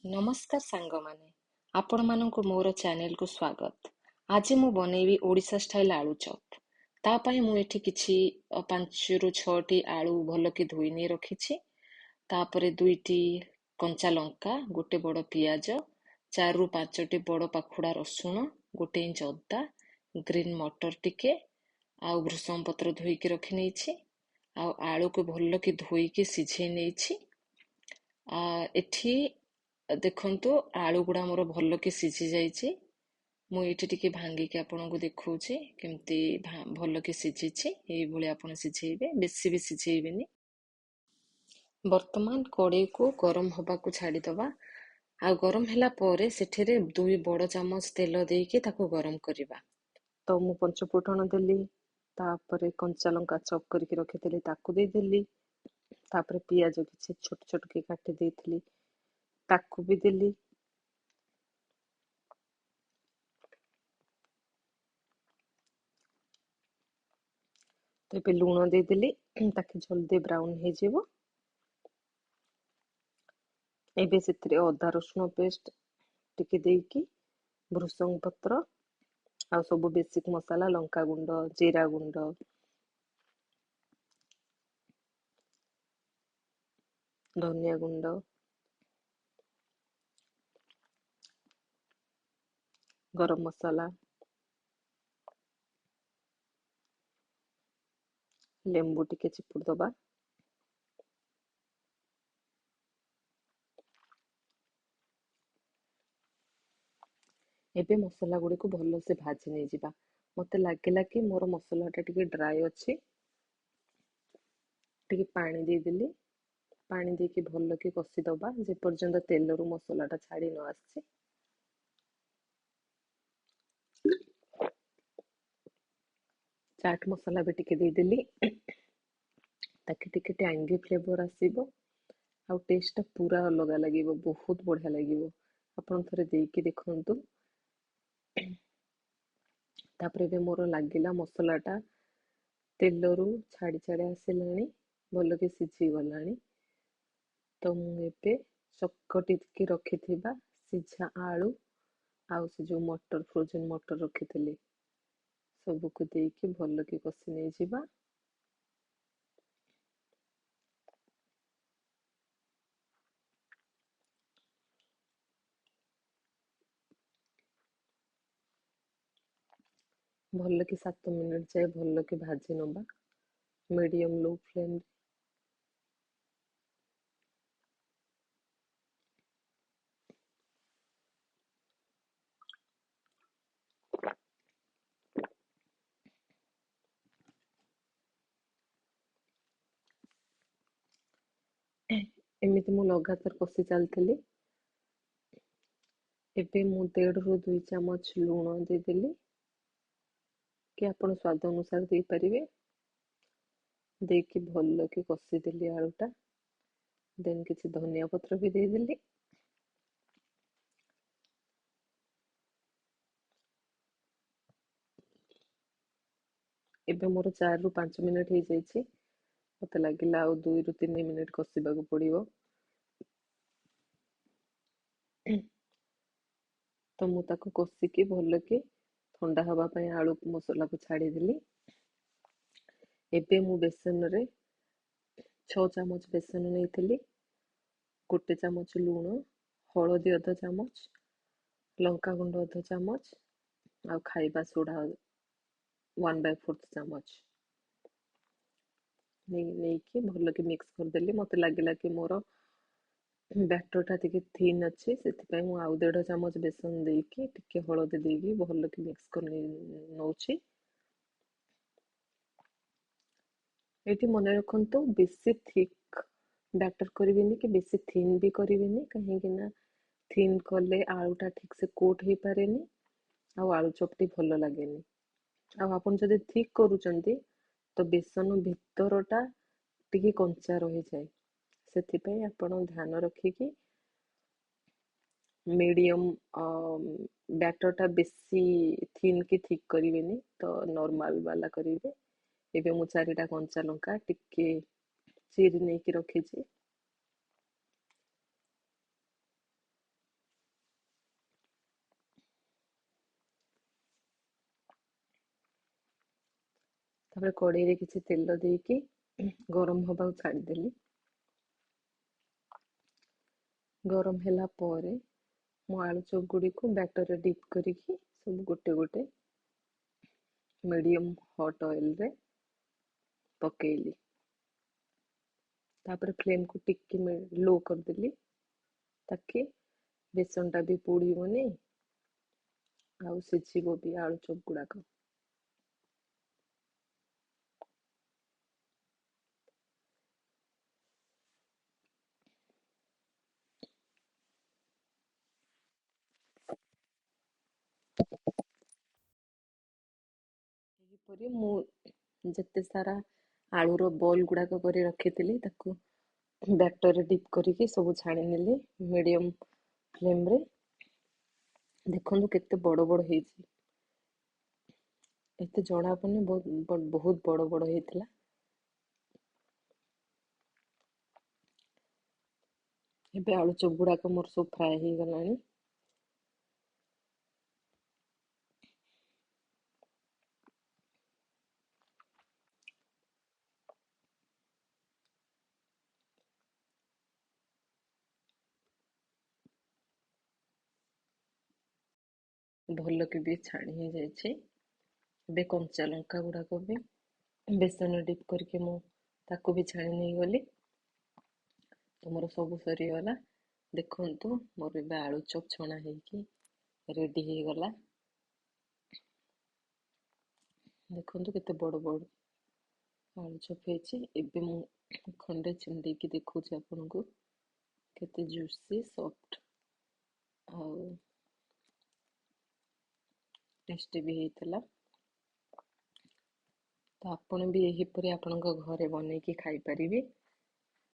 नमस्कार सांगमाने आपण मानंकु मोर चैनल को स्वागत। आज मु बनेबी ओडिशा स्टाइल आलू चॉप। ता पई मु एठी किछि 5 रु 6 टी आलू भलो कि धोई नै रखिछि। तापरे 2 टी कंचा लंका, गोटे बड़ पियाज, 4 रु 5 टी बड़ पाखुडा रसुण, गोटे इंच अदा, ग्रीन मटर टिके आ भृसम पत्र धोई कि रखि नैछि। आ आलू को भलो कि धोई कि सिझै नैछि। एठी देखंतु आलू गुड़ा मोर भलो कि सिझी जाइछि। मु एठी टिके भांगी के आपनको देखौछि केमती भलो कि सिझिछि। एई भली आपण सिझेइबे, बेसी भी सिझेइबेनी। वर्तमान कड़ाई को गरम हवा को छाड़ी दबा। आ गरम ହେଲା ପରେ ସେଠିରେ 2 ବଡ଼ ଚାମଚ ତେଲ ଦେଇକି ତାକୁ ଗରମ କରିବା। ତ ମୁଁ ପଞ୍ଚଫୁଟଣ ଦେଲି, ତାପରେ କଞ୍ଚା ଲଙ୍କା ଚପ୍ କରିକି ରଖିଥିଲି ତାକୁ ଦେଇଦେଲି, ତାପରେ ପିଆଜ କିଛି ଛୋଟ ଛୋଟ କି କାଟି ଦେଇଥିଲି ତାକୁ ବି ଦେଲି। तो ये लुण देदेली ताकि जल्दी ब्राउन हो जाए। एबे से अदा रसुण पेस्ट टिके देकी भृसंग पत्र आ सब बेसिक मसाला लंका गुंड, जीरा गुंड, धनिया गुंड, गरम मसाला, लेंबू टिके चिपुड़ दबा। एबे मसला गुडी को भलो से भाजी नहीं जिबा। मते लागेला कि मोर मसलाटा टिके ड्राई अच्छी। टिके पानी दे देली, पानी देके भलो कि कषी दबा जे पर्यंत तेलरू मसलाटा छाड़ी न आसी। चाट मसला भी टिके दे देली ताकि टिके टैंगी फ्लेवर आसीबो। आउ टेस्ट टा पूरा अलग लगिबो, बहुत बढ़िया लगिबो। आपण थरे देकी देखंतु। तापरे बे मोर लागिला मसलाटा तेलरू छाड़ी छाड़ी आसिलानी, भलो कि सिझी गलानी। तो मु एबे चकटी के रखिथिबा सिझा आलू आउ से जो मटर, फ्रोजन मटर रखिथिली सबको देकी भलो कि कषि नहीं जिबा। भलो कि 7 मिनट जाए भलो कि भाजी नबा मीडियम लो फ्लेम। एमिति मु लगातार कषि चलती। एबे मु 1.5 रु 2 चामच लूण दे देली कि आपण स्वाद अनुसार दे परिवे। देकी भलो कि कषि देली आलूटा। देन किछि धनिया पत्र भी दे देली। एबे मोर 4 रु 5 मिनट हो जाइछि। मते लागिला आउ 2 रु 3 मिनट कषिबाकू पड़िबो। तो मु ताको कषिकी भलो कि ठंडा हवा पई आलू मसला को छाड़ी देली। एबे मु बेसन रे 6 चामच बेसन नैथिली, गोटे चामच लूण, हळदी अधा चामच, लंका गुंड अधा चामच आ खाइबा सोडा 1/4 चामच नहीं कि भलो कि मिक्स कर देली। मते लागिला कि मोर बैटर टा टिके थिन अच्छे से मु आउ 1.5 चामच बेसन देकी टिके हळदी देकी भलो कि मिक्स कर नौछि। एटी मन रखंतु बेसी थिक बैटर करिवेनी कि बेसी थिन भी करिवेनी, कहीं ना थिन कले आलूटा ठीक से कोट हो पारेनी आ आलू चपटी भलो लागेनी। आ आपण जदि थिक करूचंती तो बेसन भितरटा टिके कंचा रही जाए। सेथिपई आपण ध्यान रखिकी मीडियम बैटरटा बेसी थिन कि थिक करिवेनी, तो नॉर्मल वाला करिवे। एबे मु 4टा कंचा लंका टिके चिरी नहीं कि रखिछि। ତାପରେ କଡ଼େଇରେ କିଛି ତେଲ ଦେଇକି ଗରମ ହବାକୁ ଛାଡ଼ିଦେଲି। ଗରମ ହେଲା ପରେ ମୁଁ ଆଳୁ ଚପ୍ ଗୁଡ଼ିକୁ ବ୍ୟାଟରରେ ଡିପ୍ କରିକି ସବୁ ଗୋଟେ ଗୋଟେ ମିଡ଼ିୟମ୍ ହଟ୍ ଅଏଲ୍ରେ ପକେଇଲି। ତାପରେ ଫ୍ଲେମ୍କୁ ଟିକେ ଲୋ କରିଦେଲି ତାକି ବେସନଟା ବି ପୋଡ଼ିବନି ଆଉ ସିଝିବ ବି ଆଳୁ ଚପ୍ ଗୁଡ଼ାକ। ଏହିପରି ମୁଁ ଯେତେ ସାରା ଆଳୁର ବଲ୍ ଗୁଡ଼ାକ କରି ରଖିଥିଲି ତାକୁ ବ୍ୟାଟରରେ ଡିପ୍ କରିକି ସବୁ ଛାଣି ନେଲି ମିଡ଼ିୟମ୍ ଫ୍ଲେମ୍ରେ। ଦେଖନ୍ତୁ କେତେ ବଡ଼ ବଡ଼ ହେଇଛି, ଏତେ ଜଣା ପଡ଼ୁନି, ବହୁତ ବଡ଼ ବଡ଼ ହେଇଥିଲା। ଏବେ ଆଳୁ ଚପ୍ ଗୁଡ଼ାକ ମୋର ସବୁ ଫ୍ରାଏ ହେଇଗଲାଣି। ଭଲକି ବି ଛାଣି ହେଇଯାଇଛି। ଏବେ କଞ୍ଚା ଲଙ୍କା ଗୁଡ଼ାକ ବି ବେସନରେ ଡିପ୍ କରିକି ମୁଁ ତାକୁ ବି ଛାଣି ନେଇଗଲି। ତ ମୋର ସବୁ ସରିଗଲା। ଦେଖନ୍ତୁ ମୋର ଏବେ ଆଳୁ ଚପ୍ ଛଣା ହେଇକି ରେଡ଼ି ହେଇଗଲା। ଦେଖନ୍ତୁ କେତେ ବଡ଼ ବଡ଼ ଆଳୁ ଚପ୍ ହେଇଛି। ଏବେ ମୁଁ ଖଣ୍ଡେ ଛିଣ୍ଡେଇକି ଦେଖଉଛି ଆପଣଙ୍କୁ, କେତେ ଜୁସି ସଫ୍ଟ ଆଉ ଟେଷ୍ଟି ବି ହେଇଥିଲା। ତ ଆପଣ ବି ଏହିପରି ଆପଣଙ୍କ ଘରେ ବନେଇକି ଖାଇପାରିବେ।